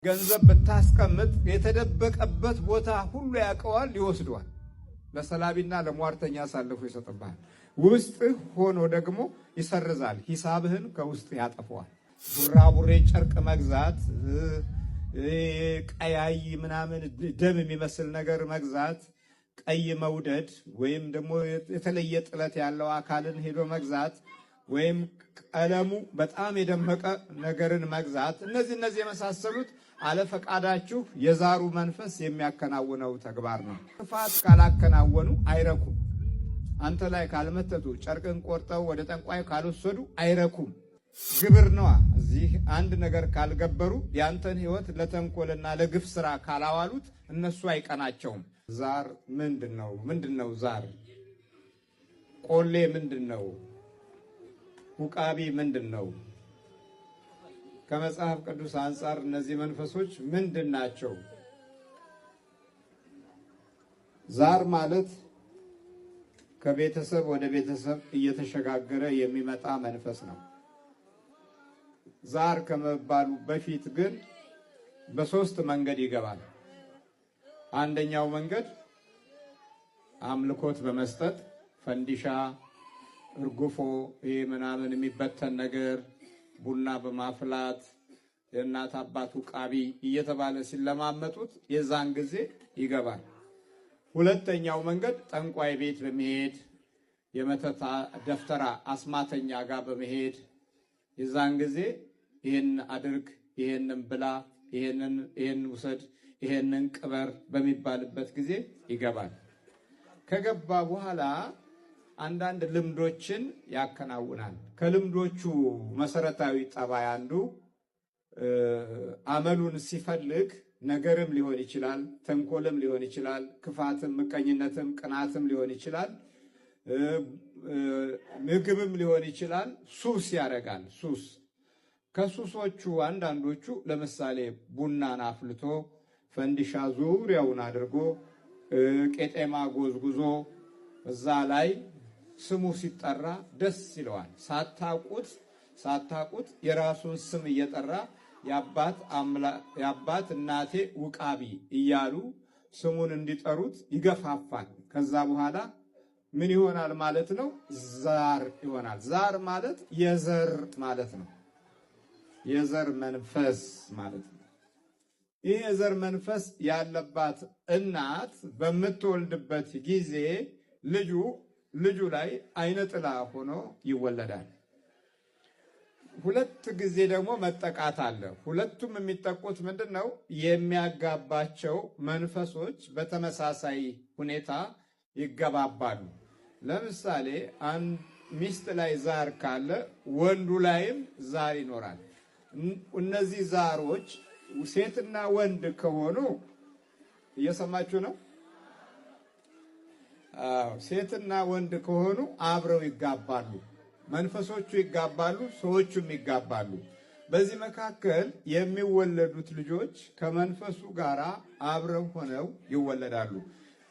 ገንዘብ ብታስቀምጥ የተደበቀበት ቦታ ሁሉ ያቀዋል ይወስዷል። ለሰላቢና ለሟርተኛ አሳልፎ ይሰጥብሃል። ውስጥህ ሆኖ ደግሞ ይሰርዛል። ሂሳብህን ከውስጥ ያጠፋዋል። ቡራቡሬ ጨርቅ መግዛት፣ ቀያይ ምናምን ደም የሚመስል ነገር መግዛት፣ ቀይ መውደድ ወይም ደግሞ የተለየ ጥለት ያለው አካልን ሄዶ መግዛት ወይም ቀለሙ በጣም የደመቀ ነገርን መግዛት፣ እነዚህ የመሳሰሉት አለፈቃዳችሁ የዛሩ መንፈስ የሚያከናውነው ተግባር ነው። ክፋት ካላከናወኑ አይረኩም። አንተ ላይ ካልመተቱ፣ ጨርቅን ቆርጠው ወደ ጠንቋይ ካልወሰዱ አይረኩም። ግብር ነዋ። እዚህ አንድ ነገር ካልገበሩ ያንተን ሕይወት ለተንኮልና ለግፍ ስራ ካላዋሉት እነሱ አይቀናቸውም። ዛር ምንድነው? ምንድነው ዛር? ቆሌ ምንድነው? ውቃቢ ምንድነው? ከመጽሐፍ ቅዱስ አንጻር እነዚህ መንፈሶች ምንድናቸው? ዛር ማለት ከቤተሰብ ወደ ቤተሰብ እየተሸጋገረ የሚመጣ መንፈስ ነው። ዛር ከመባሉ በፊት ግን በሶስት መንገድ ይገባል። አንደኛው መንገድ አምልኮት በመስጠት ፈንዲሻ፣ እርጉፎ፣ ይሄ ምናምን የሚበተን ነገር ቡና በማፍላት የእናት አባቱ ቃቢ እየተባለ ሲለማመጡት የዛን ጊዜ ይገባል። ሁለተኛው መንገድ ጠንቋይ ቤት በመሄድ የመተታ ደፍተራ አስማተኛ ጋር በመሄድ የዛን ጊዜ ይሄን አድርግ፣ ይሄንን ብላ፣ ይሄን ውሰድ፣ ይሄንን ቅበር በሚባልበት ጊዜ ይገባል። ከገባ በኋላ አንዳንድ ልምዶችን ያከናውናል። ከልምዶቹ መሰረታዊ ጠባይ አንዱ አመሉን ሲፈልግ ነገርም ሊሆን ይችላል፣ ተንኮልም ሊሆን ይችላል፣ ክፋትም፣ ምቀኝነትም፣ ቅናትም ሊሆን ይችላል፣ ምግብም ሊሆን ይችላል። ሱስ ያደርጋል። ሱስ ከሱሶቹ አንዳንዶቹ ለምሳሌ ቡናን አፍልቶ ፈንዲሻ ዙሪያውን አድርጎ ቄጤማ ጎዝጉዞ እዛ ላይ ስሙ ሲጠራ ደስ ይለዋል። ሳታቁት የራሱን ስም እየጠራ የአባት እናቴ ውቃቢ እያሉ ስሙን እንዲጠሩት ይገፋፋል። ከዛ በኋላ ምን ይሆናል ማለት ነው? ዛር ይሆናል። ዛር ማለት የዘር ማለት ነው። የዘር መንፈስ ማለት ነው። ይህ የዘር መንፈስ ያለባት እናት በምትወልድበት ጊዜ ልጁ ላይ አይነ ጥላ ሆኖ ይወለዳል። ሁለት ጊዜ ደግሞ መጠቃት አለ። ሁለቱም የሚጠቁት ምንድነው? የሚያጋባቸው መንፈሶች በተመሳሳይ ሁኔታ ይገባባሉ። ለምሳሌ አንድ ሚስት ላይ ዛር ካለ ወንዱ ላይም ዛር ይኖራል። እነዚህ ዛሮች ሴትና ወንድ ከሆኑ እየሰማችሁ ነው? ሴትና ወንድ ከሆኑ አብረው ይጋባሉ። መንፈሶቹ ይጋባሉ፣ ሰዎቹም ይጋባሉ። በዚህ መካከል የሚወለዱት ልጆች ከመንፈሱ ጋር አብረው ሆነው ይወለዳሉ።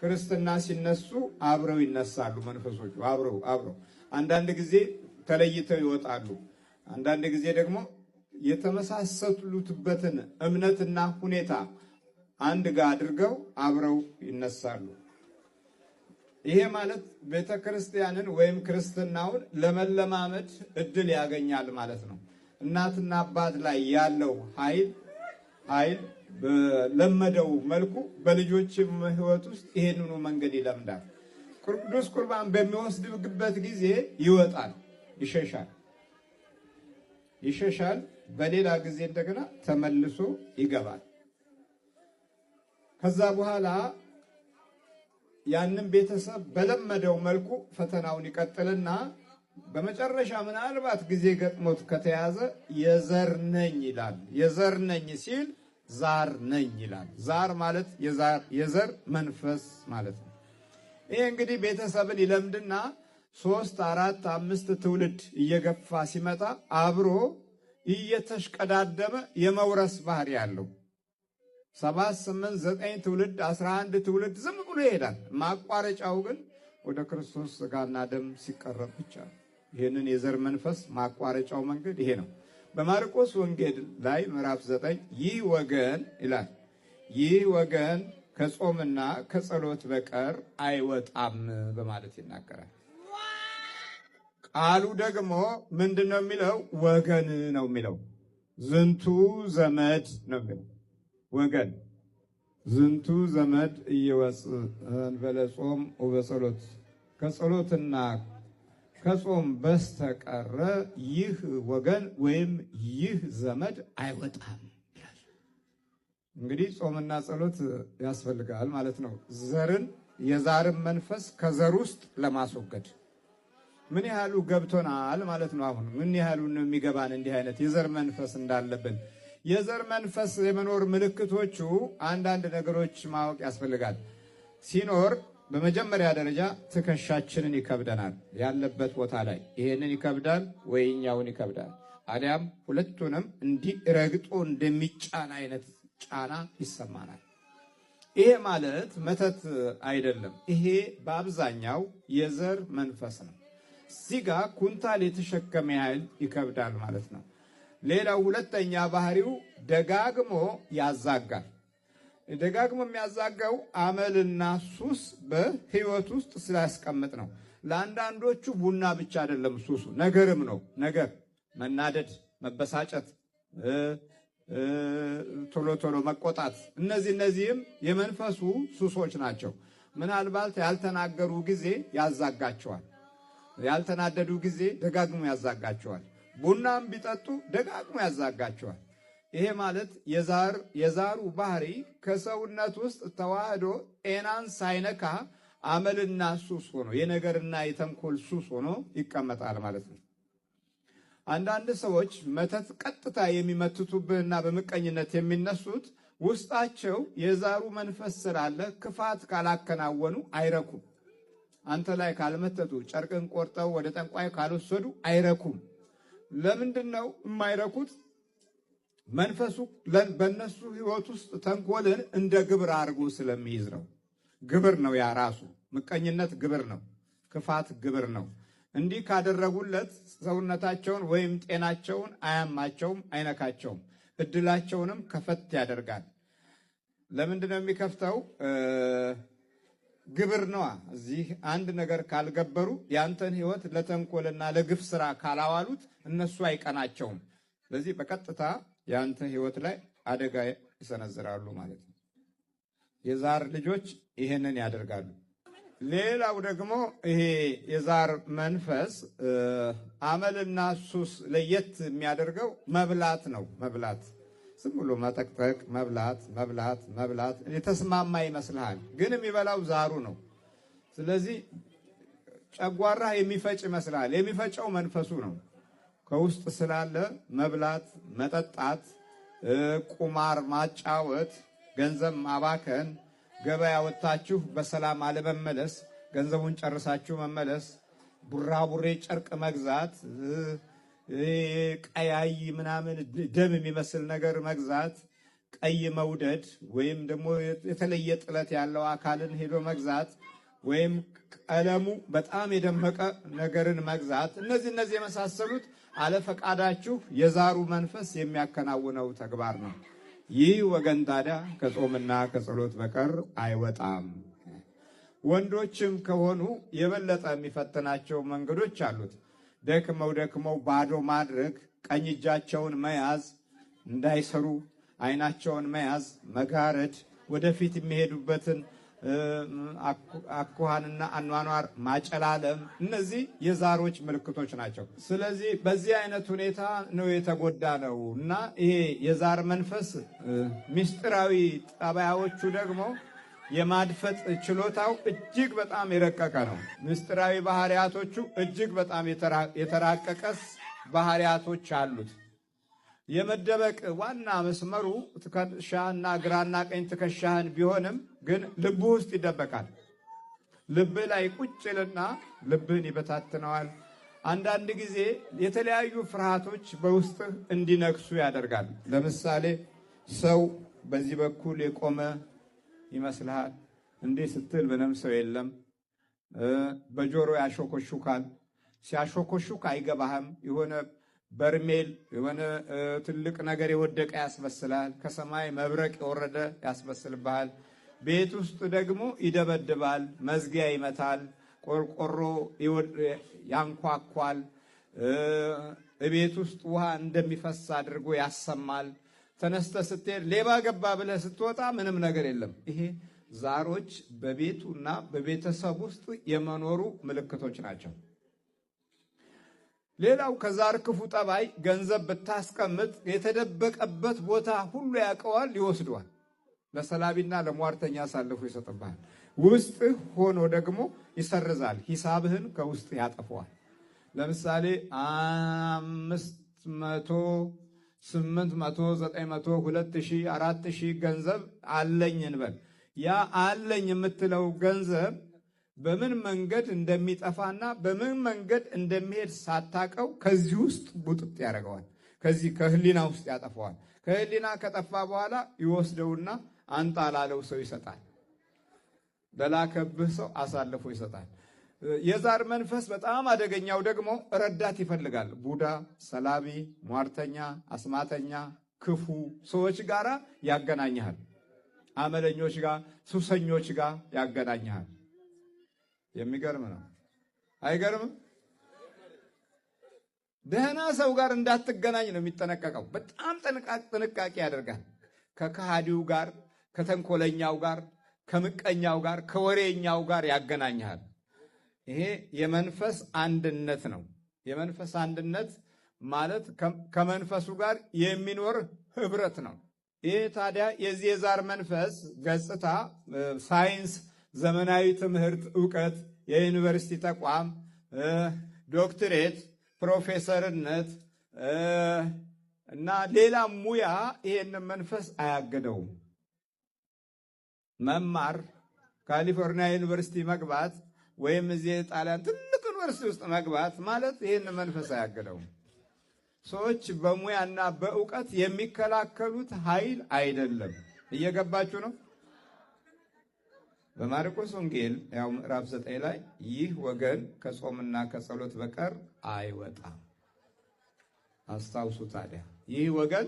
ክርስትና ሲነሱ አብረው ይነሳሉ። መንፈሶቹ አብረው አንዳንድ ጊዜ ተለይተው ይወጣሉ። አንዳንድ ጊዜ ደግሞ የተመሳሰሉበትን እምነትና ሁኔታ አንድ ጋር አድርገው አብረው ይነሳሉ። ይሄ ማለት ቤተክርስቲያንን ወይም ክርስትናውን ለመለማመድ እድል ያገኛል ማለት ነው። እናትና አባት ላይ ያለው ኃይል በለመደው መልኩ በልጆችም ሕይወት ውስጥ ይሄንኑ መንገድ ይለምዳል። ቅዱስ ቁርባን በሚወስድበት ጊዜ ይወጣል፣ ይሸሻል። በሌላ ጊዜ እንደገና ተመልሶ ይገባል። ከዛ በኋላ ያንን ቤተሰብ በለመደው መልኩ ፈተናውን ይቀጥልና በመጨረሻ ምናልባት ጊዜ ገጥሞት ከተያዘ የዘር ነኝ ይላል። የዘር ነኝ ሲል ዛር ነኝ ይላል። ዛር ማለት የዘር መንፈስ ማለት ነው። ይሄ እንግዲህ ቤተሰብን ይለምድና 3፣ 4፣ 5 ትውልድ እየገፋ ሲመጣ አብሮ እየተሽቀዳደመ የመውረስ ባህሪ ያለው 7፣ 8፣ 9 ትውልድ 11 ትውልድ ዝም ብሎ ይሄዳል። ማቋረጫው ግን ወደ ክርስቶስ ሥጋና ደም ሲቀረብ ብቻ። ይህንን የዘር መንፈስ ማቋረጫው መንገድ ይሄ ነው። በማርቆስ ወንጌል ላይ ምዕራፍ 9 ይህ ወገን ይላል፣ ይህ ወገን ከጾምና ከጸሎት በቀር አይወጣም በማለት ይናገራል። ቃሉ ደግሞ ምንድነው የሚለው? ወገን ነው የሚለው። ዝንቱ ዘመድ ነው የሚለው። ወገን ዝንቱ ዘመድ እየወጽእ እንበለ ጾም ወበጸሎት፣ ከጸሎትና ከጾም በስተቀረ ይህ ወገን ወይም ይህ ዘመድ አይወጣም። እንግዲህ ጾምና ጸሎት ያስፈልጋል ማለት ነው። የዛርን መንፈስ ከዘር ውስጥ ለማስወገድ ምን ያህሉ ገብቶናል ማለት ነው። አሁን ምን ያህሉ ነው የሚገባን እንዲህ አይነት የዘር መንፈስ እንዳለብን። የዘር መንፈስ የመኖር ምልክቶቹ አንዳንድ ነገሮች ማወቅ ያስፈልጋል። ሲኖር በመጀመሪያ ደረጃ ትከሻችንን ይከብደናል። ያለበት ቦታ ላይ ይሄንን ይከብዳል ወይኛውን ይከብዳል። አሊያም ሁለቱንም እንዲህ ረግጦ እንደሚጫን አይነት ጫና ይሰማናል። ይሄ ማለት መተት አይደለም። ይሄ በአብዛኛው የዘር መንፈስ ነው። እዚህ ጋር ኩንታል የተሸከመ ያህል ይከብዳል ማለት ነው። ሌላው ሁለተኛ ባህሪው ደጋግሞ ያዛጋል። ደጋግሞ የሚያዛጋው አመልና ሱስ በህይወት ውስጥ ስላስቀምጥ ነው። ለአንዳንዶቹ ቡና ብቻ አይደለም ሱሱ፣ ነገርም ነው። ነገር መናደድ፣ መበሳጨት፣ ቶሎ ቶሎ መቆጣት፣ እነዚህም የመንፈሱ ሱሶች ናቸው። ምናልባት ያልተናገሩ ጊዜ ያዛጋቸዋል። ያልተናደዱ ጊዜ ደጋግሞ ያዛጋቸዋል። ቡናም ቢጠጡ ደጋግሞ ያዛጋቸዋል። ይሄ ማለት የዛሩ ባህሪ ከሰውነት ውስጥ ተዋህዶ ጤናን ሳይነካ አመልና ሱስ ሆኖ የነገርና የተንኮል ሱስ ሆኖ ይቀመጣል ማለት ነው። አንዳንድ ሰዎች መተት ቀጥታ የሚመትቱብህና በምቀኝነት የሚነሱት ውስጣቸው የዛሩ መንፈስ ስላለ ክፋት ካላከናወኑ አይረኩም። አንተ ላይ ካልመተቱ፣ ጨርቅን ቆርጠው ወደ ጠንቋይ ካልወሰዱ አይረኩም። ለምንድን ነው የማይረኩት? መንፈሱ በእነሱ ህይወት ውስጥ ተንኮልን እንደ ግብር አድርጎ ስለሚይዝ ነው። ግብር ነው ያ ራሱ። ምቀኝነት ግብር ነው። ክፋት ግብር ነው። እንዲህ ካደረጉለት ሰውነታቸውን ወይም ጤናቸውን አያማቸውም፣ አይነካቸውም። እድላቸውንም ከፈት ያደርጋል። ለምንድን ነው የሚከፍተው? ግብር ነዋ። እዚህ አንድ ነገር ካልገበሩ ያንተን ህይወት ለተንኮልና ለግፍ ስራ ካላዋሉት እነሱ አይቀናቸውም። ስለዚህ በቀጥታ ያንተ ህይወት ላይ አደጋ ይሰነዝራሉ ማለት ነው። የዛር ልጆች ይሄንን ያደርጋሉ። ሌላው ደግሞ ይሄ የዛር መንፈስ አመልና ሱስ ለየት የሚያደርገው መብላት ነው። መብላት ዝም ብሎ መጠቅጠቅ፣ መብላት የተስማማ ይመስልሃል፣ ግን የሚበላው ዛሩ ነው። ስለዚህ ጨጓራ የሚፈጭ ይመስልሃል፣ የሚፈጨው መንፈሱ ነው። ከውስጥ ስላለ መብላት፣ መጠጣት፣ ቁማር ማጫወት፣ ገንዘብ ማባከን፣ ገበያ ወጥታችሁ በሰላም አለመመለስ፣ ገንዘቡን ጨርሳችሁ መመለስ፣ ቡራቡሬ ጨርቅ መግዛት፣ ቀያይ ምናምን ደም የሚመስል ነገር መግዛት፣ ቀይ መውደድ ወይም ደግሞ የተለየ ጥለት ያለው አካልን ሄዶ መግዛት ወይም ቀለሙ በጣም የደመቀ ነገርን መግዛት፣ እነዚህ የመሳሰሉት አለፈቃዳችሁ የዛሩ መንፈስ የሚያከናውነው ተግባር ነው። ይህ ወገን ታዲያ ከጾምና ከጸሎት በቀር አይወጣም። ወንዶችም ከሆኑ የበለጠ የሚፈትናቸው መንገዶች አሉት። ደክመው ባዶ ማድረግ፣ ቀኝ እጃቸውን መያዝ፣ እንዳይሰሩ አይናቸውን መያዝ፣ መጋረድ፣ ወደፊት የሚሄዱበትን አኳኋንና አኗኗር ማጨላለም፣ እነዚህ የዛሮች ምልክቶች ናቸው። ስለዚህ በዚህ አይነት ሁኔታ ነው የተጎዳ ነው እና ይሄ የዛር መንፈስ ምስጢራዊ ጠባያዎቹ ደግሞ የማድፈጥ ችሎታው እጅግ በጣም የረቀቀ ነው። ምስጢራዊ ባህሪያቶቹ እጅግ በጣም የተራቀቀስ ባህሪያቶች አሉት። የመደበቅ ዋና መስመሩ ትከሻህና ግራና ቀኝ ትከሻህን ቢሆንም ግን ልብ ውስጥ ይደበቃል። ልብ ላይ ቁጭልና ልብህን ይበታትነዋል። አንዳንድ ጊዜ የተለያዩ ፍርሃቶች በውስጥህ እንዲነግሱ ያደርጋል። ለምሳሌ ሰው በዚህ በኩል የቆመ ይመስልሃል። እንዲህ ስትል ምንም ሰው የለም። በጆሮ ያሾኮሹካል። ሲያሾኮሹክ አይገባህም። የሆነ በርሜል የሆነ ትልቅ ነገር የወደቀ ያስመስላል። ከሰማይ መብረቅ የወረደ ያስመስልብሃል። ቤት ውስጥ ደግሞ ይደበድባል፣ መዝጊያ ይመታል፣ ቆርቆሮ ያንኳኳል፣ ቤት ውስጥ ውሃ እንደሚፈስ አድርጎ ያሰማል። ተነስተ ስትሄድ ሌባ ገባ ብለህ ስትወጣ ምንም ነገር የለም። ይሄ ዛሮች በቤቱና በቤተሰብ ውስጥ የመኖሩ ምልክቶች ናቸው። ሌላው ከዛር ክፉ ጠባይ ገንዘብ ብታስቀምጥ የተደበቀበት ቦታ ሁሉ ያውቀዋል፣ ይወስደዋል። ለሰላቢና ለሟርተኛ አሳልፎ ይሰጥብሃል። ውስጥህ ሆኖ ደግሞ ይሰርዛል፣ ሂሳብህን ከውስጥ ያጠፈዋል። ለምሳሌ 500፣ 800፣ 900፣ 2000፣ 4000 ገንዘብ አለኝ እንበል። ያ አለኝ የምትለው ገንዘብ በምን መንገድ እንደሚጠፋና በምን መንገድ እንደሚሄድ ሳታቀው ከዚህ ውስጥ ቡጥጥ ያደርገዋል። ከዚህ ከህሊና ውስጥ ያጠፈዋል። ከህሊና ከጠፋ በኋላ ይወስደውና አንጣ ላለው ሰው ይሰጣል። ለላከብህ ሰው አሳልፎ ይሰጣል። የዛር መንፈስ በጣም አደገኛው ደግሞ ረዳት ይፈልጋል። ቡዳ፣ ሰላቢ፣ ሟርተኛ፣ አስማተኛ፣ ክፉ ሰዎች ጋር ያገናኝሃል። አመለኞች ጋር፣ ሱሰኞች ጋር ያገናኝሃል። የሚገርም ነው። አይገርምም? ደህና ሰው ጋር እንዳትገናኝ ነው የሚጠነቀቀው። በጣም ጥንቃቄ ያደርጋል። ከከሃዲው ጋር፣ ከተንኮለኛው ጋር፣ ከምቀኛው ጋር፣ ከወሬኛው ጋር ያገናኝሃል። ይሄ የመንፈስ አንድነት ነው። የመንፈስ አንድነት ማለት ከመንፈሱ ጋር የሚኖር ህብረት ነው። ይሄ ታዲያ የዚህ የዛር መንፈስ ገጽታ ሳይንስ፣ ዘመናዊ ትምህርት፣ ዕውቀት፣ የዩኒቨርሲቲ ተቋም፣ ዶክትሬት፣ ፕሮፌሰርነት እና ሌላ ሙያ ይሄንን መንፈስ አያገደውም። መማር፣ ካሊፎርኒያ ዩኒቨርሲቲ መግባት ወይም እዚህ ጣሊያን ትልቅ ዩኒቨርሲቲ ውስጥ መግባት ማለት ይሄንን መንፈስ አያገደውም። ሰዎች በሙያና በዕውቀት የሚከላከሉት ኃይል አይደለም። እየገባችሁ ነው? በማርቆስ ወንጌል ያው ምዕራፍ 9 ላይ ይህ ወገን ከጾምና ከጸሎት በቀር አይወጣም። አስታውሱ። ታዲያ ይህ ወገን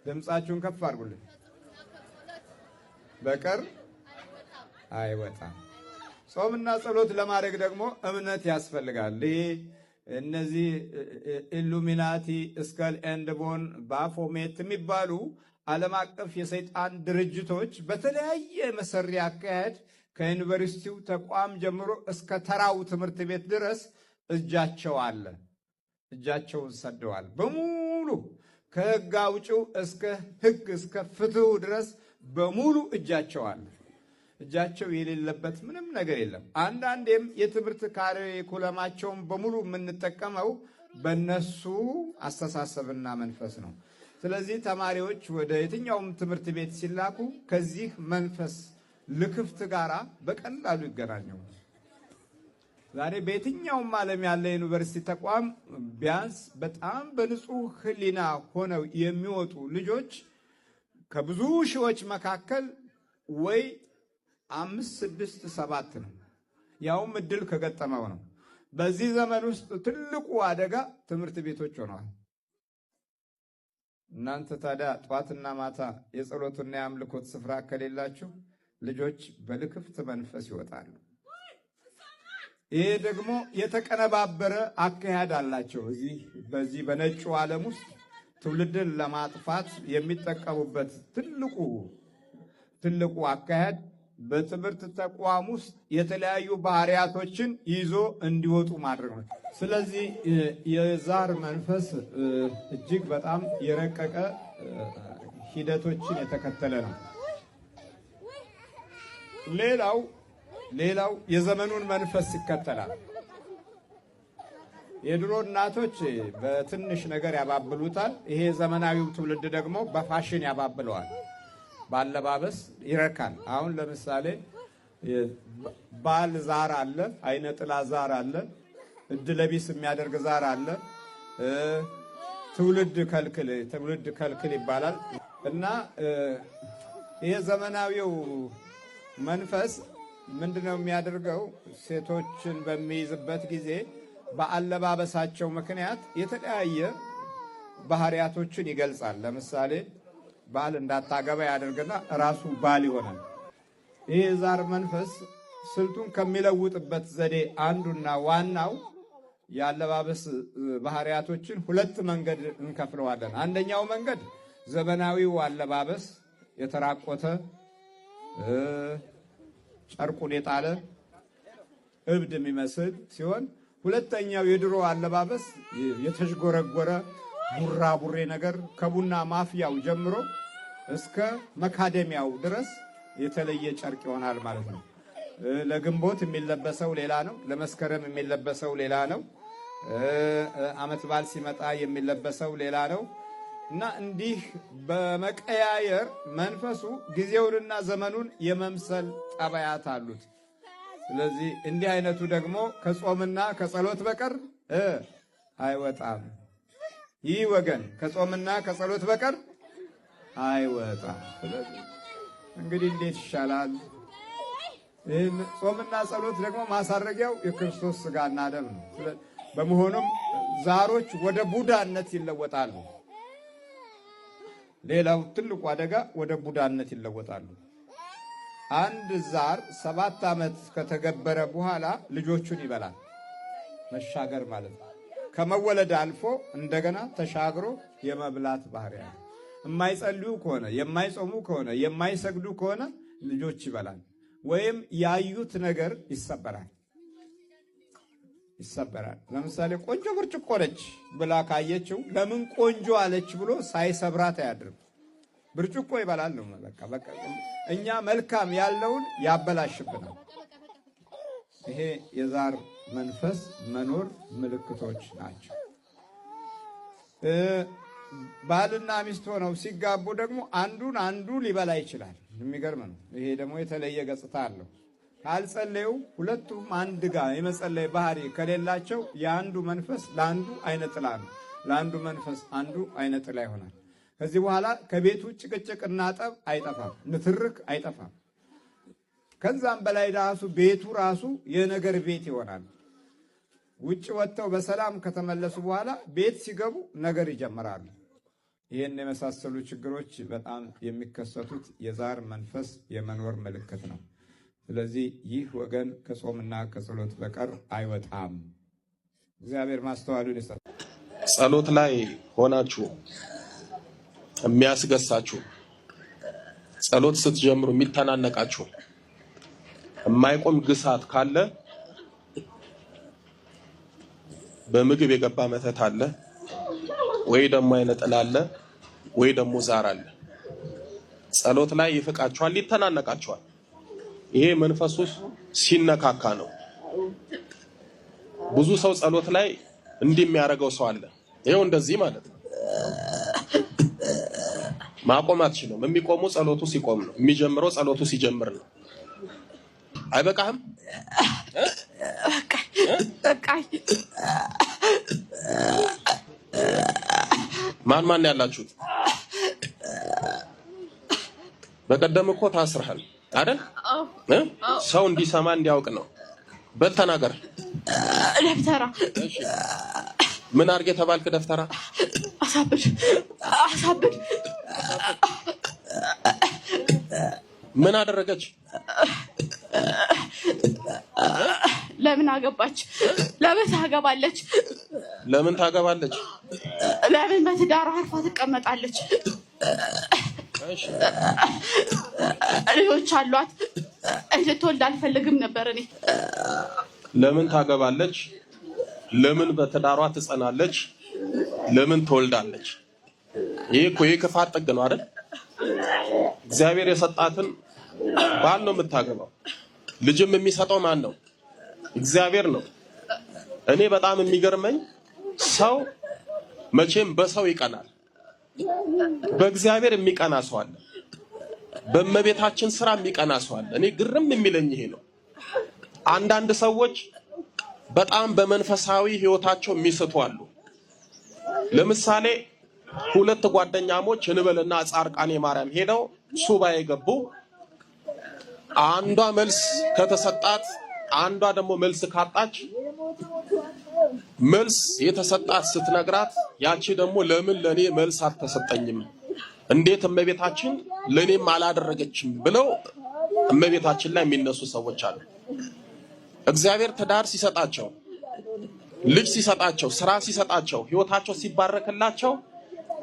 ድምፃችሁን ከፍ አድርጉልኝ። በቀር አይወጣም። ጾምና ጸሎት ለማድረግ ደግሞ እምነት ያስፈልጋል። ይሄ እነዚህ ኢሉሚናቲ፣ ስካል ኤንድ ቦን፣ ባፎሜት የሚባሉ ዓለም አቀፍ የሰይጣን ድርጅቶች በተለያየ መሰሪ አካሄድ ከዩኒቨርሲቲው ተቋም ጀምሮ እስከ ተራው ትምህርት ቤት ድረስ እጃቸው አለ። እጃቸውን ሰደዋል በሙሉ ከሕግ አውጪው እስከ ሕግ እስከ ፍትሁ ድረስ በሙሉ እጃቸው አለ። እጃቸው የሌለበት ምንም ነገር የለም። አንዳንዴም የትምህርት ካሪኩለማቸውን በሙሉ የምንጠቀመው በነሱ አስተሳሰብና መንፈስ ነው። ስለዚህ ተማሪዎች ወደ የትኛውም ትምህርት ቤት ሲላኩ ከዚህ መንፈስ ልክፍት ጋራ በቀላሉ ይገናኛሉ። ዛሬ በየትኛውም ዓለም ያለ ዩኒቨርሲቲ ተቋም ቢያንስ በጣም በንጹህ ሕሊና ሆነው የሚወጡ ልጆች ከብዙ ሺዎች መካከል ወይ 5፣ 6፣ 7 ነው። ያውም እድል ከገጠመው ነው። በዚህ ዘመን ውስጥ ትልቁ አደጋ ትምህርት ቤቶች ሆነዋል። እናንተ ታዲያ ጧትና ማታ የጸሎትና የአምልኮት ስፍራ ከሌላችሁ ልጆች በልክፍት መንፈስ ይወጣሉ። ይሄ ደግሞ የተቀነባበረ አካሄድ አላቸው። በዚህ በነጩ ዓለም ውስጥ ትውልድን ለማጥፋት የሚጠቀሙበት ትልቁ አካሄድ በትምህርት ተቋም ውስጥ የተለያዩ ባህሪያቶችን ይዞ እንዲወጡ ማድረግ ነው። ስለዚህ የዛር መንፈስ እጅግ በጣም የረቀቀ ሂደቶችን የተከተለ ነው። ሌላው የዘመኑን መንፈስ ይከተላል። የድሮ እናቶች በትንሽ ነገር ያባብሉታል። ይሄ ዘመናዊው ትውልድ ደግሞ በፋሽን ያባብለዋል። ባለባበስ ይረካል። አሁን ለምሳሌ ባል ዛር አለ፣ አይነ ጥላ ዛር አለ፣ እድለቢስ የሚያደርግ ዛር አለ፣ ትውልድ ከልክል ይባላል። እና ይሄ ዘመናዊው መንፈስ ምንድነው የሚያደርገው? ሴቶችን በሚይዝበት ጊዜ በአለባበሳቸው ምክንያት የተለያየ ባህሪያቶችን ይገልጻል። ለምሳሌ ባል እንዳታገባ ያደርግና ራሱ ባል ይሆናል። ይሄ የዛር መንፈስ ስልቱን ከሚለውጥበት ዘዴ አንዱና ዋናው የአለባበስ ባህሪያቶችን ሁለት መንገድ እንከፍለዋለን። አንደኛው መንገድ ዘመናዊው አለባበስ የተራቆተ ጨርቁን የጣለ እብድ የሚመስል ሲሆን፣ ሁለተኛው የድሮ አለባበስ የተሽጎረጎረ ቡራቡሬ ነገር ከቡና ማፍያው ጀምሮ እስከ መካደሚያው ድረስ የተለየ ጨርቅ ይሆናል ማለት ነው። ለግንቦት የሚለበሰው ሌላ ነው። ለመስከረም የሚለበሰው ሌላ ነው። ዓመት በዓል ሲመጣ የሚለበሰው ሌላ ነው እና እንዲህ በመቀያየር መንፈሱ ጊዜውንና ዘመኑን የመምሰል ጠባያት አሉት። ስለዚህ እንዲህ አይነቱ ደግሞ ከጾምና ከጸሎት በቀር አይወጣም። ይህ ወገን ከጾምና ከጸሎት በቀር አይወጣም። ስለዚህ እንግዲህ እንዴት ይሻላል? ጾምና ጸሎት ደግሞ ማሳረጊያው የክርስቶስ ሥጋና ደም ነው። በመሆኑም ዛሮች ወደ ቡዳነት ይለወጣሉ። ሌላው ትልቁ አደጋ ወደ ቡዳነት ይለወጣሉ። አንድ ዛር 7 ዓመት ከተገበረ በኋላ ልጆቹን ይበላል። መሻገር ማለት ነው። ከመወለድ አልፎ እንደገና ተሻግሮ የመብላት ባህሪ ያለ። የማይጸልዩ ከሆነ የማይጾሙ ከሆነ የማይሰግዱ ከሆነ ልጆች ይበላል። ወይም ያዩት ነገር ይሰበራል። ለምሳሌ ቆንጆ ብርጭቆ ነች ብላ ካየችው ለምን ቆንጆ አለች ብሎ ሳይሰብራት አያድርም። ብርጭቆ ይበላል ነው በቃ እኛ መልካም ያለውን ያበላሽብናል። ይሄ የዛር መንፈስ መኖር ምልክቶች ናቸው። ባልና ሚስት ሆነው ሲጋቡ ደግሞ አንዱን አንዱ ሊበላ ይችላል። የሚገርም ነው። ይሄ ደግሞ የተለየ ገጽታ አለው። ካልጸለዩ ሁለቱም አንድ ጋር የመጸለይ ባህሪ ከሌላቸው የአንዱ መንፈስ ለአንዱ አይነ ጥላ ነው፣ ለአንዱ መንፈስ አንዱ አይነ ጥላ ይሆናል። ከዚህ በኋላ ከቤቱ ጭቅጭቅና ጠብ አይጠፋም፣ ንትርክ አይጠፋም። ከዛም በላይ ራሱ ቤቱ ራሱ የነገር ቤት ይሆናል። ውጭ ወጥተው በሰላም ከተመለሱ በኋላ ቤት ሲገቡ ነገር ይጀምራሉ። ይህን የመሳሰሉ ችግሮች በጣም የሚከሰቱት የዛር መንፈስ የመኖር ምልክት ነው። ስለዚህ ይህ ወገን ከጾምና ከጸሎት በቀር አይወጣም። እግዚአብሔር ማስተዋሉን ይስጥ። ጸሎት ላይ ሆናችሁ የሚያስገሳችሁ፣ ጸሎት ስትጀምሩ የሚተናነቃችሁ የማይቆም ግሳት ካለ በምግብ የገባ መተት አለ ወይ ደግሞ አይነ ጥላ አለ ወይ ደግሞ ዛር አለ። ጸሎት ላይ ይፍቃችኋል፣ ይተናነቃችኋል። ይሄ መንፈሱ ሲነካካ ነው። ብዙ ሰው ጸሎት ላይ እንዲህ የሚያደርገው ሰው አለ። ይሄው እንደዚህ ማለት ነው። ማቆም አትችልም። የሚቆሙ ጸሎቱ ሲቆም ነው። የሚጀምረው ጸሎቱ ሲጀምር ነው። አይበቃህም? በቃኝ። ማን ያላችሁት? በቀደም እኮ ታስረሃል አይደል? ሰው እንዲሰማ እንዲያውቅ ነው። በል ተናገር። ደፍተራ። እሺ ምን አድርጌ ተባልክ? ደፍተራ አሳብድ። ምን አደረገች? ለምን አገባች? ለምን ታገባለች? ለምን ታገባለች? ለምን በትዳር አርፋ ትቀመጣለች? እሺ ልጆች አሏት። እንድትወልድ አልፈልግም ነበር እኔ። ለምን ታገባለች? ለምን በትዳሯ ትጸናለች? ለምን ትወልዳለች? ይሄ እኮ የክፋት ጥግ ነው አይደል? እግዚአብሔር የሰጣትን ባል ነው የምታገባው። ልጅም የሚሰጠው ማን ነው? እግዚአብሔር ነው። እኔ በጣም የሚገርመኝ ሰው መቼም በሰው ይቀናል፣ በእግዚአብሔር የሚቀና ሰው አለ። በእመቤታችን ስራ የሚቀና ሰው አለ። እኔ ግርም የሚለኝ ይሄ ነው። አንዳንድ ሰዎች በጣም በመንፈሳዊ ህይወታቸው የሚስቱ አሉ። ለምሳሌ ሁለት ጓደኛሞች እንበልና ጻርቃኔ ማርያም ሄደው ሱባኤ ገቡ። አንዷ መልስ ከተሰጣት አንዷ ደግሞ መልስ ካጣች መልስ የተሰጣት ስትነግራት ያቺ ደግሞ ለምን ለኔ መልስ አልተሰጠኝም እንዴት እመቤታችን ለኔም አላደረገችም ብለው እመቤታችን ላይ የሚነሱ ሰዎች አሉ። እግዚአብሔር ትዳር ሲሰጣቸው ልጅ ሲሰጣቸው ስራ ሲሰጣቸው ህይወታቸው ሲባረክላቸው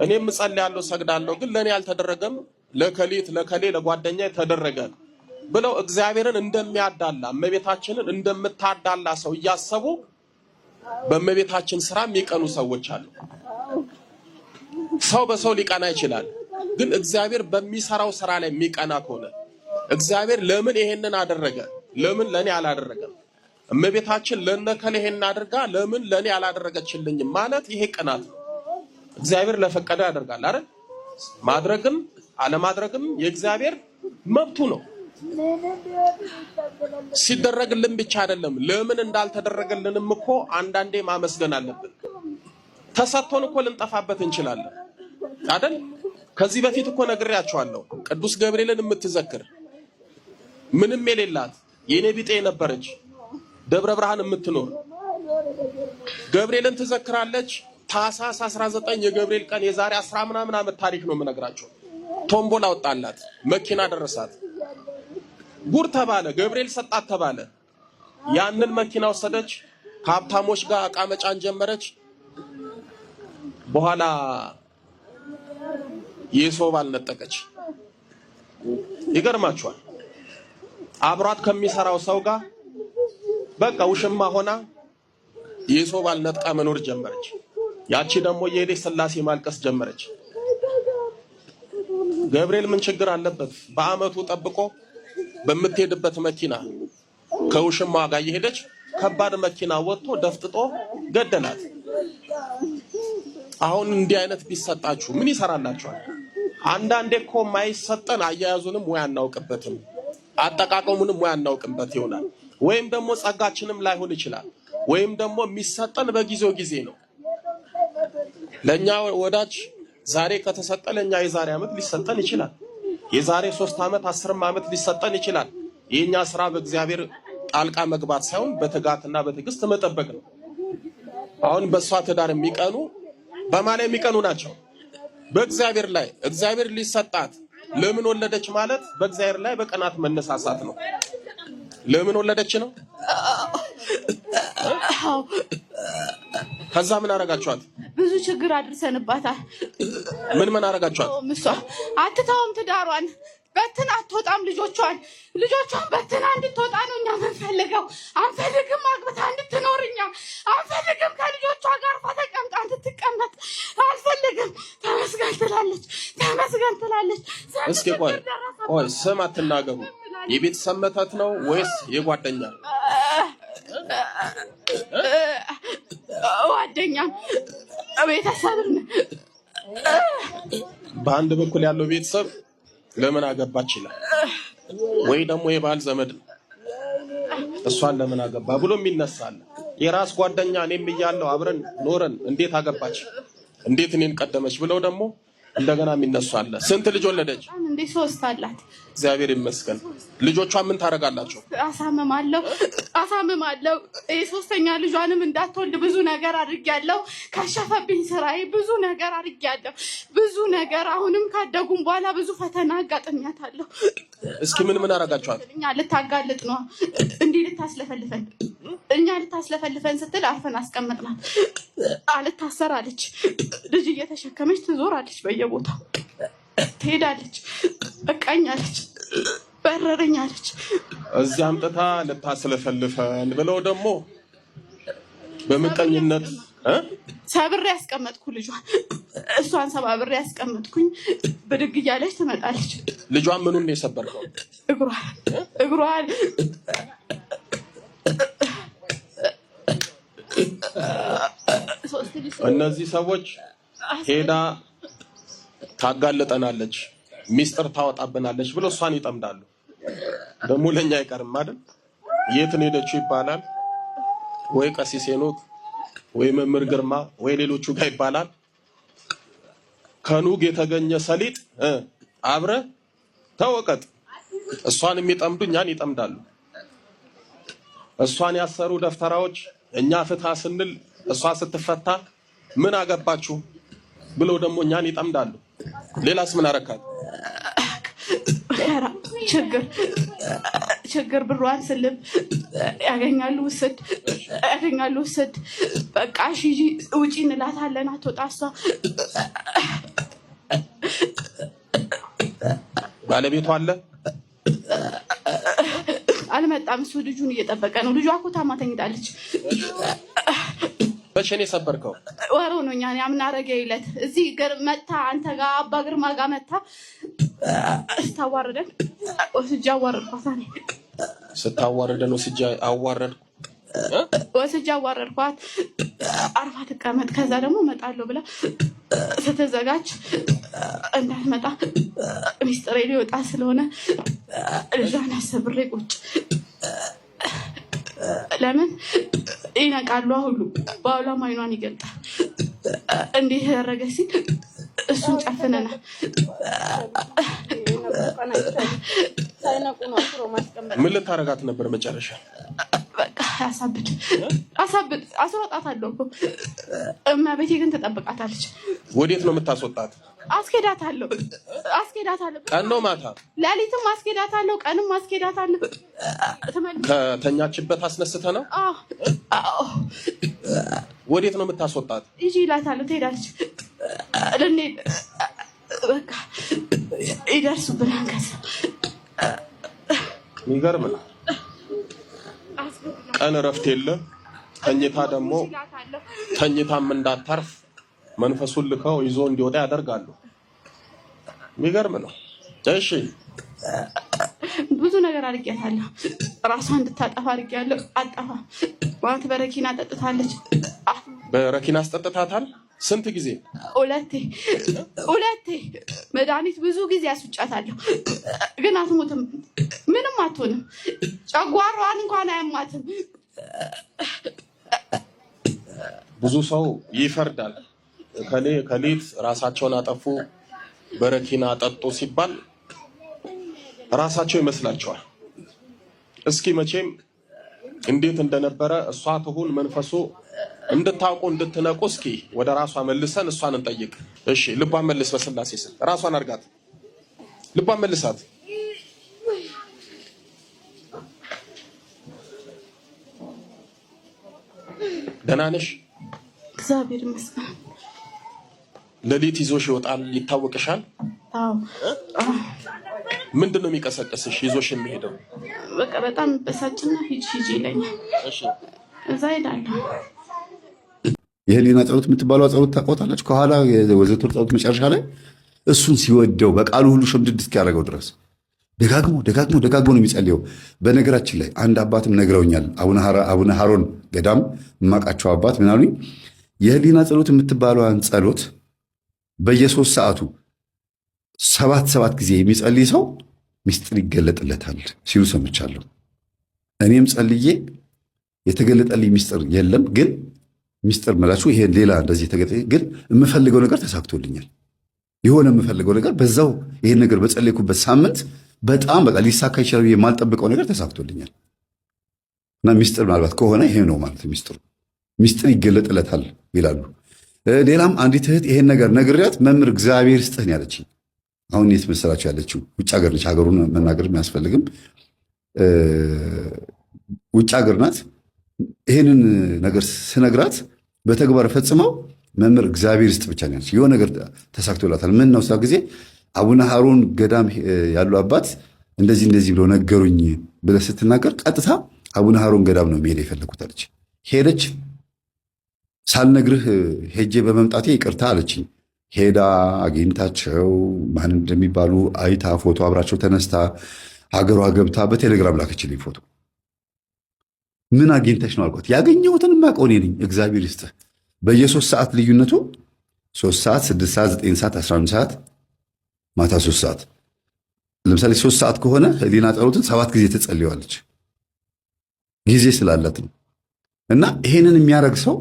እኔም እጸልያለሁ ሰግዳለሁ ግን ለኔ አልተደረገም ለከሊት ለከሌ ለጓደኛ ተደረገ ብለው እግዚአብሔርን እንደሚያዳላ እመቤታችንን እንደምታዳላ ሰው እያሰቡ በእመቤታችን ስራ የሚቀኑ ሰዎች አሉ። ሰው በሰው ሊቀና ይችላል፣ ግን እግዚአብሔር በሚሰራው ስራ ላይ የሚቀና ከሆነ እግዚአብሔር ለምን ይሄንን አደረገ ለምን ለኔ አላደረገም እመቤታችን ለነከለ ይሄን አድርጋ ለምን ለኔ አላደረገችልኝም ማለት ይሄ ቅናት ነው። እግዚአብሔር ለፈቀደ ያደርጋል አይደል? ማድረግም አለማድረግም የእግዚአብሔር መብቱ ነው። ሲደረግልን ብቻ አይደለም ለምን እንዳልተደረገልንም እኮ አንዳንዴ ማመስገን አለብን። ተሰጥቶን እኮ ልንጠፋበት እንችላለን አይደል? ከዚህ በፊት እኮ ነግሬያቸዋለሁ። ቅዱስ ገብርኤልን የምትዘክር ምንም የሌላት የኔ ቢጤ ነበረች ደብረ ብርሃን የምትኖር ገብርኤልን ትዘክራለች። ታኅሳስ 19 የገብርኤል ቀን የዛሬ 10 ምናምን ዓመት ታሪክ ነው የምነግራቸው። ቶምቦላ ወጣላት፣ መኪና ደረሳት፣ ጉር ተባለ፣ ገብርኤል ሰጣት ተባለ። ያንን መኪና ወሰደች፣ ከሀብታሞች ጋር ዕቃ መጫን ጀመረች። በኋላ የሰው ባል ነጠቀች። ይገርማችኋል። አብሯት ከሚሰራው ሰው ጋር በቃ ውሽማ ሆና የሰው ባል ነጥቃ መኖር ጀመረች። ያቺ ደግሞ የሄደች ስላሴ ማልቀስ ጀመረች። ገብርኤል ምን ችግር አለበት? በአመቱ ጠብቆ በምትሄድበት መኪና ከውሽማ ጋር እየሄደች ከባድ መኪና ወጥቶ ደፍጥጦ ገደላት። አሁን እንዲህ አይነት ቢሰጣችሁ ምን ይሰራላችኋል? አንዳንዴ እኮ ማይሰጠን አያያዙንም ወይ አናውቅበትም አጠቃቀሙንም ወይ አናውቅበት ይሆናል። ወይም ደግሞ ጸጋችንም ላይሆን ይችላል። ወይም ደግሞ የሚሰጠን በጊዜው ጊዜ ነው። ለኛ ወዳጅ ዛሬ ከተሰጠ ለኛ የዛሬ ዓመት ሊሰጠን ይችላል። የዛሬ 3 ዓመት 10 ዓመት ሊሰጠን ይችላል። የኛ ስራ በእግዚአብሔር ጣልቃ መግባት ሳይሆን በትጋትና በትዕግስት መጠበቅ ነው። አሁን በሷ ትዳር የሚቀኑ በማለ የሚቀኑ ናቸው። በእግዚአብሔር ላይ እግዚአብሔር ሊሰጣት ለምን ወለደች ማለት በእግዚአብሔር ላይ በቀናት መነሳሳት ነው። ለምን ወለደች ነው? ከዛ ምን አረጋችኋት? ብዙ ችግር አድርሰንባታል። ምን አረጋችኋት? ምሷ አትተውም ትዳሯን በትን አትወጣም። ልጆቿን በትና እንድትወጣ ነው እኛ የምንፈልገው። አንፈልግም አግብታ እንድትኖርኛ አንፈልግም። ከልጆቿ ጋር ተቀምጣ እንድትቀመጥ አንፈልግም። ተመስገን ትላለች። እስኪ ቆይ ስም አትናገሩ። የቤተሰብ መተት ነው ወይስ የጓደኛ? ጓደኛ ቤተሰብ። በአንድ በኩል ያለው ቤተሰብ ለምን አገባች ይላል፣ ወይ ደግሞ የባል ዘመድ እሷን ለምን አገባ ብሎ የሚነሳል። የራስ ጓደኛ እኔም እያለሁ አብረን ኖረን እንዴት አገባች እንዴት እኔን ቀደመች ብለው ደግሞ እንደገና የሚነሱ አለ። ስንት ልጅ ወለደች? እንዴ 3 አላት። እግዚአብሔር ይመስገን። ልጆቿ ምን ታረጋላችሁ? አሳምማለሁ። የሶስተኛ ልጇንም እንዳትወልድ ብዙ ነገር አድርጌያለሁ። ከሸፈብኝ ስራዬ ብዙ ነገር አድርጌያለሁ። ብዙ ነገር አሁንም ካደጉም በኋላ ብዙ ፈተና አጋጥሚያታለሁ። እስኪ ምን አረጋችኋት? እኛ ልታጋልጥ ነው እንዲህ ልታስለፈልፈን ስትል አርፈን አስቀመጥናት። አልታሰራለች። ልጅ እየተሸከመች ትዞራለች፣ በየቦታው ትሄዳለች። በቃኛለች፣ በረረኛለች። እዚህ አምጥታ ልታስለፈልፈን ብለው ደግሞ በመቀኝነት ሰብሬ ያስቀመጥኩ ልጇን እሷን ሰባብሬ ያስቀመጥኩኝ። ብድግ እያለች ትመጣለች። ልጇን ምኑን ነው የሰበርከው? እግሯን እነዚህ ሰዎች ሄዳ ታጋልጠናለች፣ ሚስጥር ታወጣብናለች ብሎ እሷን ይጠምዳሉ። ደግሞ ለኛ አይቀርም አይደል? የት ነው ሄደችው ይባላል። ወይ ቀሲስ ሄኖክ ወይ መምህር ግርማ ወይ ሌሎቹ ጋር ይባላል። ከኑግ የተገኘ ሰሊጥ አብረ ተወቀጥ። እሷን የሚጠምዱ እኛን ይጠምዳሉ። እሷን ያሰሩ ደፍተራዎች እኛ ፍታ ስንል እሷ ስትፈታ ምን አገባችሁ ብለው ደግሞ እኛን ይጠምዳሉ። ሌላስ ምን አረካት? ችግር ብሯን ስልም ያገኛሉ ውስድ በቃ እሺ ውጪ እንላታለን። አትወጣ እሷ። ባለቤቷ አለ አልመጣም። እሱ ልጁን እየጠበቀ ነው። ልጇ እኮ ታማ ተኝታለች። መቼ ነው የሰበርከው? ወር ሆኖኛል። ያምናረገ ይለት እዚህ መታ አንተ ጋር አባ ግርማ ጋር መታ ስታዋርደን ወስጄ አዋረድኳት። ስታዋርደን ወስጄ አዋረድኳት። አርፋ ትቀመጥ፣ ከዛ ደግሞ እመጣለሁ ብላ ስትዘጋጅ እንዳትመጣ ሚስጥሬ ሊወጣ ስለሆነ ልጇን አሰብሬ ቁጭ። ለምን ይነቃሉ ሁሉ ባሏም አይኗን ይገልጣል። እንዲህ ያደረገ ሲል እሱን ጨፍነናል። ምን ልታረጋት ነበር መጨረሻ? በቃ አስወጣታለሁ እኮ እመቤቴ ግን ትጠብቃታለች። ወዴት ነው የምታስወጣት? አስኬዳታለሁ። ቀን ነው ማታ? ሌሊትም አስኬዳታለሁ፣ ቀንም አስኬዳታለሁ። ከተኛችበት አስነስተ ነው? ወዴት ነው የምታስወጣት? ሂጂ እላታለሁ፣ ትሄዳለች። ልንሄድ በቃ ይደርሱብናል። ከዛ የሚገርም ነው። ቀን እረፍት የለ። ተኝታም እንዳታርፍ መንፈሱን ልከው ይዞ እንዲወጣ ያደርጋሉ። የሚገርም ነው። እሺ ብዙ ነገር አድርጊያታለሁ። ራሷን እንድታጠፋ አድርጊያለሁ። አጠፋ ማለት በረኪና ጠጥታለች። በረኪና አስጠጥታታል። ስንት ጊዜ? ሁለቴ መድኃኒት ብዙ ጊዜ ያስውጫታለሁ፣ ግን አትሞትም። ምንም አትሆንም። ጨጓሯን እንኳን አያማትም። ብዙ ሰው ይፈርዳል። ከሌት ራሳቸውን አጠፉ፣ በረኪና አጠጡ ሲባል ራሳቸው ይመስላቸዋል። እስኪ መቼም እንዴት እንደነበረ እሷ ትሁን መንፈሱ እንድታውቁ እንድትነቁ እስኪ ወደ ራሷ መልሰን እሷን እንጠይቅ። እሺ ልቧን መልስ። በስላሴ ስም ራሷን አርጋት። ልቧን መልሳት። ደህና ነሽ? እግዚአብሔር ይመስገን። ሌሊት ይዞሽ ይወጣል፣ ይታወቅሻል? አዎ። ምንድን ነው የሚቀሰቅስሽ ይዞሽ የሚሄደው? በቃ በጣም በሳጭና ሂጂ ይለኛል። እሺ እዛ ሄዳለሁ። የህሊና ጸሎት የምትባለው ጸሎት ታውቃታላችሁ? ከኋላ የዘወትር ጸሎት መጨረሻ ላይ እሱን ሲወደው በቃሉ ሁሉ ሸምድድ እስኪያደርገው ድረስ ደጋግሞ ነው የሚጸልየው። በነገራችን ላይ አንድ አባትም ነግረውኛል። አቡነ ሀሮን ገዳም የማውቃቸው አባት ምን አሉኝ? የህሊና ጸሎት የምትባለዋን ጸሎት በየ3 ሰዓቱ 7 ጊዜ የሚጸልይ ሰው ሚስጥር ይገለጥለታል ሲሉ ሰምቻለሁ። እኔም ጸልዬ የተገለጠልኝ ሚስጥር የለም፣ ግን ሚስጥር መላችሁ ይሄ ሌላ እንደዚህ የተገለጠ ግን የምፈልገው ነገር ተሳክቶልኛል። የሆነ የምፈልገው ነገር በዛው ይሄን ነገር በጸለይኩበት ሳምንት በጣም በቃ ሊሳካ ይችላል የማልጠብቀው ነገር ተሳክቶልኛል። እና ሚስጥር ምናልባት ከሆነ ይሄ ነው ማለት ሚስጥር ይገለጥለታል ይላሉ። ሌላም አንዲት እህት ይሄን ነገር ነግሬያት መምህር እግዚአብሔር ስጥህን ያለችኝ። አሁን የት መሰላችሁ ያለችው? ውጭ ሀገር ነች። ሀገሩን መናገር የሚያስፈልግም ውጭ ሀገር ናት። ይሄንን ነገር ስነግራት በተግባር ፈጽመው መምህር እግዚአብሔር ስጥ ብቻ ነው ያለች። የሆነ ነገር ተሳክቶላታል። ምን ነው ሳ ጊዜ አቡነ ሀሮን ገዳም ያሉ አባት እንደዚህ ብለው ነገሩኝ ብለህ ስትናገር ቀጥታ አቡነ ሀሮን ገዳም ነው መሄድ የፈለኩት አለች። ሄደች። ሳልነግርህ ሄጄ በመምጣቴ ይቅርታ አለችኝ። ሄዳ አግኝታቸው ማን እንደሚባሉ አይታ ፎቶ አብራቸው ተነስታ ሀገሯ ገብታ በቴሌግራም ላከችልኝ ፎቶ። ምን አግኝተሽ ነው አልኳት። ያገኘሁትን ማቀው እኔ ነኝ። እግዚአብሔር ይስጥህ። በየ3 ሰዓት ልዩነቱ 3 ሰዓት፣ 6 ሰዓት፣ 9 ሰዓት፣ 11 ሰዓት፣ ማታ 3 ሰዓት። ለምሳሌ 3 ሰዓት ከሆነ ህሊና ጸሎትን 7 ጊዜ ትጸልየዋለች። ጊዜ ስላላት ነው። እና ይሄንን የሚያደርግ ሰው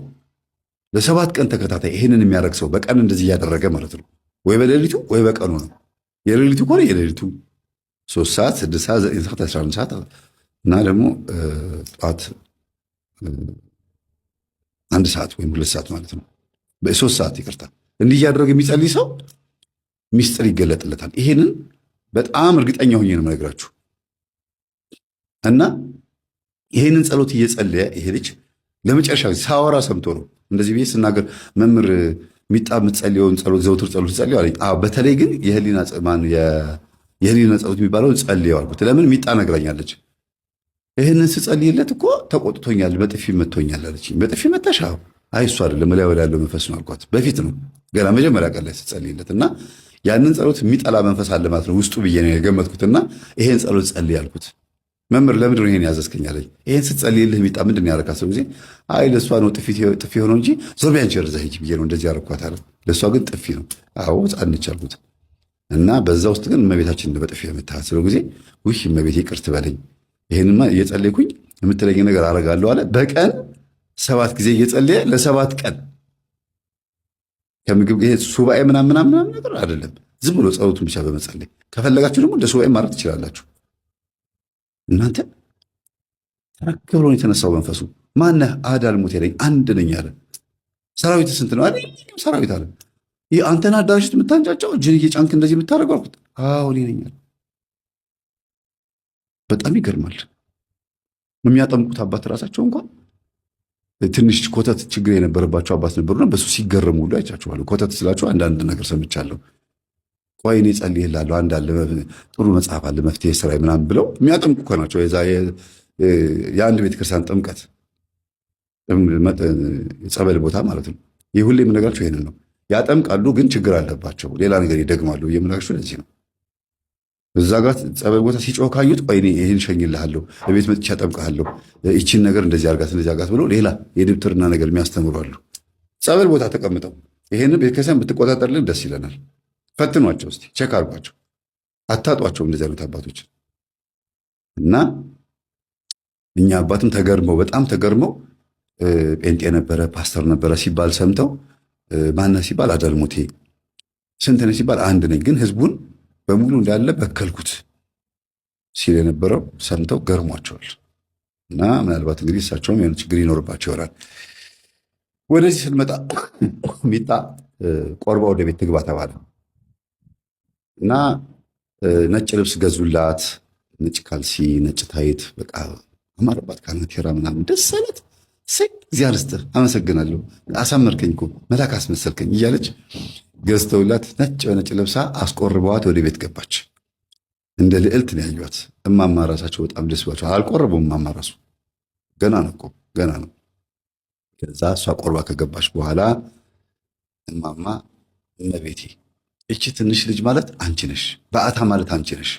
ለ7 ቀን ተከታታይ ይሄንን የሚያደርግ ሰው በቀን እንደዚህ እያደረገ ማለት ነው። ወይ በሌሊቱ ወይ በቀኑ ነው። የሌሊቱ ከሆነ የሌሊቱ 3 ሰዓት፣ 6 ሰዓት፣ 9 ሰዓት፣ 11 ሰዓት እና ደግሞ ጠዋት 1 ሰዓት ወይም 2 ሰዓት ማለት ነው። በ3 ሰዓት ይቅርታ፣ እንዲህ እያደረገ የሚጸልይ ሰው ሚስጥር ይገለጥለታል። ይሄንን በጣም እርግጠኛ ሆኜ ነው የምነግራችሁ። እና ይሄንን ጸሎት እየጸለየ ይሄ ልጅ ለመጨረሻ ሳወራ ሰምቶ ነው እንደዚህ ብዬ ስናገር፣ መምህር ሚጣ የምትጸልየውን ጸሎት ዘውትር ጸሎት ጸልየው አለኝ። በተለይ ግን የህሊና ጸሎት የሚባለውን ጸልየው አልኩት። ለምን ሚጣ ነግራኛለች። ይህንን ስጸልይለት እኮ ተቆጥቶኛል፣ በጥፊ መቶኛል አለችኝ። በጥፊ መታሽ? አይ እሱ አይደለም ላይ ወዳለው መንፈስ ነው አልኳት። በፊት ነው ገና መጀመሪያ ቀን ላይ ስጸልይለት እና ያንን ጸሎት የሚጠላ መንፈስ አለ ማለት ነው ውስጡ ብዬ ነው የገመትኩትና ይሄን ጸሎት ጸልይ አልኩት። መምህር ለምንድን ነው ይሄን ያዘዝከኝ አለኝ። ይሄን ስትጸልይልህ ሚጣ ምንድን ነው ያደረካት? ሰው ጊዜ አይ ለእሷ ነው ጥፊ ሆነው እንጂ ዞር ቢያን ቸርዛ ሂጂ ብዬ ነው እንደዚህ ያደረኳት አለ። ለእሷ ግን ጥፊ ነው። አዎ ጻንች አልኩት እና በዛ ውስጥ ግን እመቤታችን በጥፊ የምታሃት ስለው ጊዜ ውይ እመቤቴ ይቅር ትበለኝ፣ ይሄንማ እየጸለይኩኝ የምትለኝ ነገር አደርጋለሁ አለ። በቀን 7 ጊዜ እየጸለየ ለ7 ቀን ከምግብ ይሄ ሱባኤ ምናምን ነገር አይደለም፣ ዝም ብሎ ጸሎቱን ብቻ በመጸለይ ከፈለጋችሁ ደግሞ እንደ ሱባኤ ማድረግ ትችላላችሁ። እናንተ ተረክብሮ የተነሳው መንፈሱ ማነህ? አዳል ሞት ያለኝ አንድ ነኝ አለ። ሰራዊት ስንት ነው? ሰራዊት አለ። ይህ አንተን አዳራሽ የምታንጫጫው እጅን እየጫንክ እንደዚህ የምታደርገው አልኩት። አዎ እኔ ነኝ አለ። በጣም ይገርማል። የሚያጠምቁት አባት ራሳቸው እንኳን ትንሽ ኮተት ችግር የነበረባቸው አባት ነበሩና በሱ ሲገረሙ ሁሉ አይቻችኋለሁ። ኮተት ስላቸው አንዳንድ ነገር ሰምቻለሁ። ቆይ እኔ ጸልይልሃለሁ፣ አንድ አለ ጥሩ መጽሐፍ አለ መፍትሄ ስራይ ምናምን ብለው የሚያጠምቁ እኮ ናቸው። የአንድ ቤተክርስቲያን ጥምቀት የጸበል ቦታ ማለት ነው። ይህ ሁሌ የምነግራቸው ይሄንን ነው። ያጠምቃሉ፣ ግን ችግር አለባቸው፣ ሌላ ነገር ይደግማሉ። የምነግራቸው ለዚህ ነው። እዛ ጋር ጸበል ቦታ ሲጮህ ካዩት ቆይ እኔ ይህን ሸኝልሃለሁ፣ በቤት መጥቼ አጠምቅሃለሁ፣ ይቺን ነገር እንደዚህ አርጋት ብለው ሌላ የድብትርና ነገር የሚያስተምሩ አሉ። ጸበል ቦታ ተቀምጠው ይሄንን ቤተክርስቲያን ብትቆጣጠርልን ደስ ይለናል። ፈትኗቸው እስቲ፣ ቼክ አርጓቸው፣ አታጧቸው እንደዚህ አይነት አባቶች። እና እኛ አባትም ተገርመው በጣም ተገርመው ጴንጤ ነበረ ፓስተር ነበረ ሲባል ሰምተው ማነህ ሲባል አዳልሞቴ፣ ስንት ነህ ሲባል አንድ ነኝ፣ ግን ህዝቡን በሙሉ እንዳለ በከልኩት ሲል የነበረው ሰምተው ገርሟቸዋል። እና ምናልባት እንግዲህ እሳቸውም የሆነ ችግር ይኖርባቸው ይሆናል። ወደዚህ ስንመጣ ሚጣ ቆርባ ወደ ቤት ትግባ ተባለ እና ነጭ ልብስ ገዙላት፣ ነጭ ካልሲ፣ ነጭ ታይት፣ በቃ አማረባት፣ ካናቴራ ምናምን ደስ አላት። እግዚአብሔር ይስጥህ አመሰግናለሁ፣ አሳመርከኝ እኮ መልአክ አስመሰልከኝ እያለች ገዝተውላት ነጭ በነጭ ለብሳ አስቆርበዋት ወደ ቤት ገባች። እንደ ልዕልት ነው ያዩት። እማማ ራሳቸው በጣም ደስ ብሏቸው አልቆረቡም። እማማ ራሱ ገና ነው እኮ ገና ነው። ከዛ እሷ ቆርባ ከገባች በኋላ እማማ እመቤቴ እቺ ትንሽ ልጅ ማለት አንቺ ነሽ፣ በአታ ማለት አንቺ ነሽ።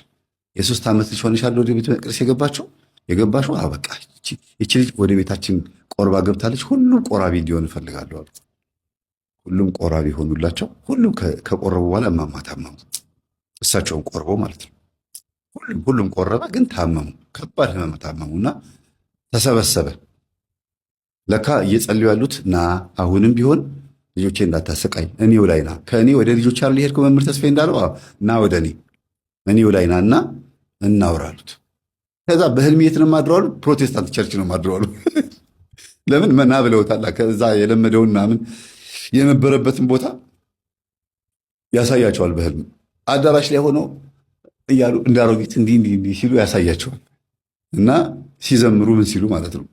የ3 ዓመት ልጅ ሆነሻል ወደ ቤተ መቅደስ የገባሽው በቃ እቺ ልጅ ወደ ቤታችን ቆርባ ገብታለች። ሁሉም ቆራቢ እንዲሆን እፈልጋለሁ አሉ። ሁሉም ቆራቢ ሆኑላቸው። ሁሉም ከቆረቡ በኋላ እማማ ታመሙ። እሳቸውን ቆርበው ማለት ነው። ሁሉም ቆረበ፣ ግን ታመሙ። ከባድ ህመም ታመሙና ተሰበሰበ። ለካ እየጸልዩ ያሉት ና አሁንም ቢሆን ልጆቼ እንዳታሰቃይ እኔው ላይ ና፣ ከእኔ ወደ ልጆች አለ ሄድኩ መምህር ተስፋዬ እንዳለው ና ወደ እኔው ላይ ና እና እናውራሉት። ከዛ በህልም የት ነው ማድረዋሉ? ፕሮቴስታንት ቸርች ነው ማድረዋሉ። ለምን መና ብለውታል። ከዛ የለመደውን ምናምን የነበረበትን ቦታ ያሳያቸዋል። በህልም አዳራሽ ላይ ሆኖ እያሉ እንዳሮጊት እንዲህ ሲሉ ያሳያቸዋል። እና ሲዘምሩ ምን ሲሉ ማለት ነው።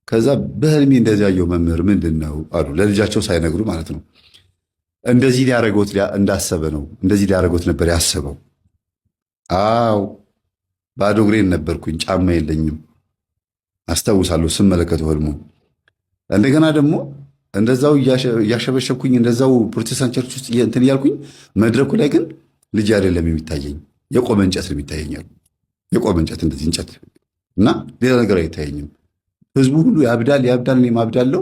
ከዛ በህልሜ እንደዚህ ያየው መምህር ምንድን ነው አሉ፣ ለልጃቸው ሳይነግሩ ማለት ነው። እንደዚህ ሊያረጎት እንዳሰበ ነው፣ እንደዚህ ሊያረጎት ነበር ያሰበው። አው ባዶ እግሬን ነበርኩኝ፣ ጫማ የለኝም አስታውሳለሁ ስመለከተው ህልሙ። እንደገና ደግሞ እንደዛው እያሸበሸብኩኝ እንደዛው ፕሮቴስታንት ቸርች ውስጥ እንትን እያልኩኝ መድረኩ ላይ ግን ልጅ አይደለም የሚታየኝ፣ የቆመ እንጨት ነው የሚታየኛል። የቆመ እንጨት እንደዚህ እንጨት እና ሌላ ነገር አይታየኝም። ህዝቡ ሁሉ ያብዳል፣ እኔም አብዳለሁ።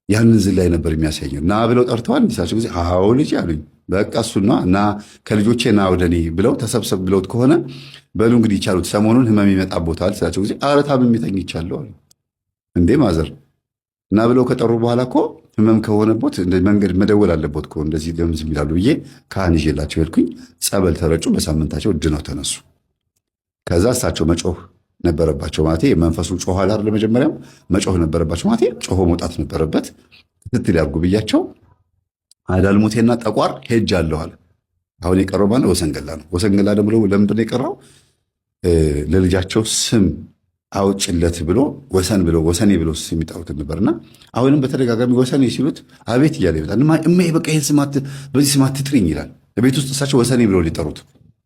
ያንን ዝላይ ነበር የሚያሳየው። ና ብለው ጠርተዋል። እንዲሳቸው ጊዜ አዎ ልጅ አሉኝ። በቃ እሱና እና ከልጆቼ ና ወደኔ ብለው ተሰብሰብ ብለውት ከሆነ በሉ እንግዲህ ይቻሉት፣ ሰሞኑን ህመም ይመጣቦታል ስላቸው ጊዜ ኧረ ታምሜ ተኝቻለሁ አሉ። እንዴ ማዘር እና ብለው ከጠሩ በኋላ እኮ ህመም ከሆነቦት መንገድ መደወል አለቦት እኮ እንደዚህ ለምን ዝም ይላሉ ብዬ ካህን ይዤላቸው ሄድኩኝ። ጸበል ተረጩ። በሳምንታቸው ድነው ተነሱ። ከዛ እሳቸው መጮህ ነበረባቸው። ማለት መንፈሱ ጮኋል አይደል? መጀመሪያም መጮህ ነበረባቸው። ማለት ጮሆ መውጣት ነበረበት። ክትትል ያርጉ ብያቸው አዳልሞቴና ጠቋር ሄጃለሁ አለ። አሁን የቀረው ማለት ወሰንገላ ነው። ወሰንገላ ደግሞ ለምንድን ነው የቀረው? ለልጃቸው ስም አውጭለት ብሎ ወሰኔ ብሎ ስም ይጣሩት ነበርና አሁንም በተደጋጋሚ ወሰኔ ሲሉት አቤት እያለ ይመጣል። እማዬ በቃ ይሄን ስም በዚህ ስም አትጥሪኝ ይላል። ቤት ውስጥ እሳቸው ወሰኔ ብሎ ሊጠሩት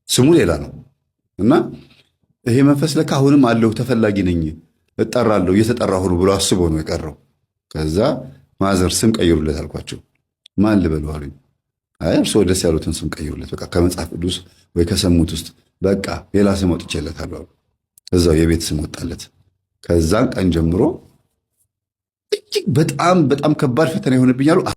ስሙ ሌላ ነው እና ይሄ መንፈስ ለካ አሁንም አለሁ ተፈላጊ ነኝ እጠራለሁ እየተጠራሁ ነው ብሎ አስቦ ነው የቀረው። ከዛ ማዘር ስም ቀይሩለት አልኳቸው። ማን ልበሉ አሉኝ። አይ እርስዎ ደስ ያሉትን ስም ቀይሩለት፣ በቃ ከመጽሐፍ ቅዱስ ወይ ከሰሙት ውስጥ በቃ ሌላ ስም ወጥቼለታለሁ አሉ። እዛው የቤት ስም ወጣለት። ከዛን ቀን ጀምሮ እጅግ በጣም ከባድ ፈተና ይሆንብኛሉ።